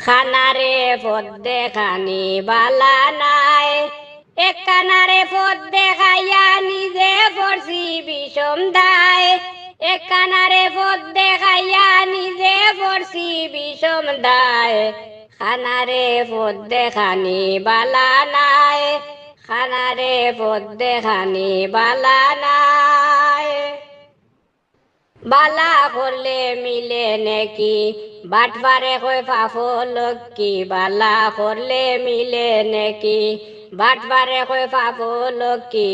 খানারে পদ্মে খানি বালা নাই, এক কানারে পদ্মে খাইয়া নিজে পড়ছি বিষম দায়, এক কানারে পদ্মে খাইয়া নিজে পড়ছি বিষম দায়। খানারে পদ্মে খানি বালা নাই, খানারে পদ্মে খানি বালা নাই। বালা করলে মিলে নেকি বাটবারে কই ফাফো লক্ষ্মী, বালা করলে মিলে নেকি বাটবারে কই ফাফো লক্ষ্মী।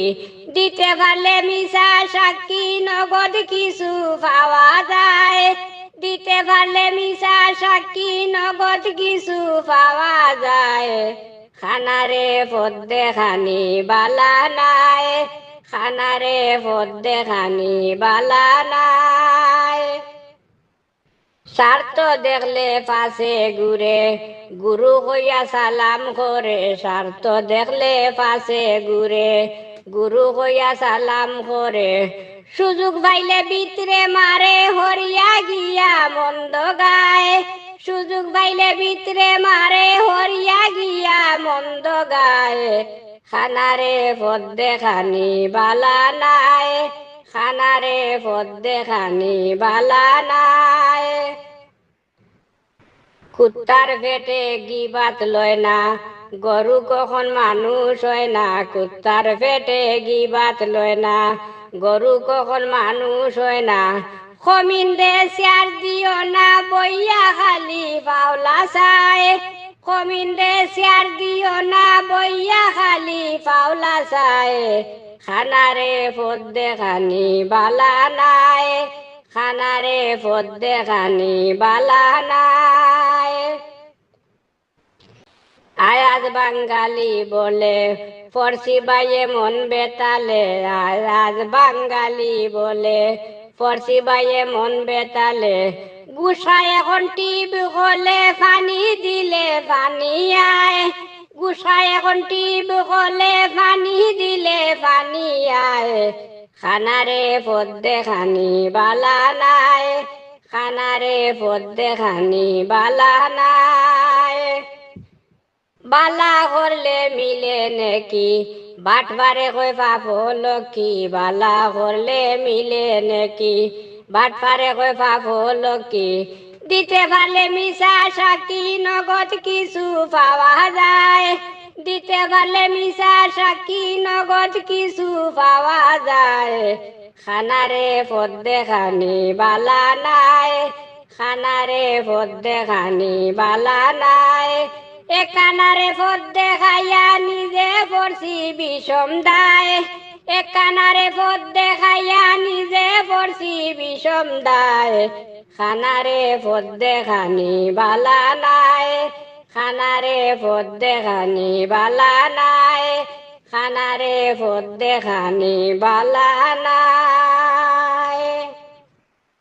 দিতে পারলে মিশা সাক্ষী নগদ কিছু পাওয়া যায়, দিতে পারলে মিশা সাক্ষী নগদ কিছু পাওয়া যায়। খানারে পদ্মে খানি বালা নাই, খানারে পদ্মে খানি বালা নাই। স্বার্থ দেখলে পাশে ঘুরে গুরু হইয়া সালাম করে, স্বার্থ দেখলে পাশে ঘুরে গুরু হইয়া সালাম করে। সুযোগ পাইলে ভিতরে মারে হরিয়া গিয়া মন্দ গায়, সুযোগ পাইলে ভিতরে মারে হরিয়া গিয়া মন্দ গায়। খানারে পদ্মে খানি বালা নাই, খানারে পদ্মে খানি বালা নাই। কুত্তার পেটে গিবাত লয় না, গরু কখন মানুষ হয় না। কুত্তার পেটে গিবাত লয় না, গরু কখন মানুষ হয় না। কমিন্দে শেয়ার দিও না বইয়া খালি পাওলা চায়, কমিন্দে শেয়ার দিও না বইয়া খালি পাওলা চায়। খানারে পদ্মে খানি বালা নাই, খানারে পদ্মে খানি বালা নাই। আয়াজ বাঙালি বলে পড়শি বাইয়ে মন বেতালে, আয়াজ বাঙালি বলে পড়শি বাইয়ে মন বেতালে। গুসা এখন টিপ হলে পানি দিলে পানি আয়, গুসা এখন টিপ হলে পানি দিলে পানি আয়। খানারে পদ্মে খানি বালা নাই, খানারে পদ্মে খানি বালা নাই। বালা করলে মিলে নেকি বাটবারে কই পাপো লক্ষ্মী, বালা করলে মিলে নেকি বাটবারে কই পাপো লক্ষ্মী। দিতে পারলে মিশা সাক্ষী নগদ কিছু পাওয়া যায়, দিতে পারলে মিশা সাক্ষী নগদ কিছু পাওয়া যায়। খানারে পদ্মে খানি বালা নাই, খানারে পদ্মে খানি বালা নাই। এক কানারে পদ্মে খাইয়া নিজে পড়ছি বিষম দায়, এক কানারে পদ্মে খাইয়া নিজে পড়ছি বিষম দায়। খানারে পদ্মে খানি বালা নাই, খানারে পদ্মে খানি বালা নাই, খানারে পদ্মে খানি বালা নাই।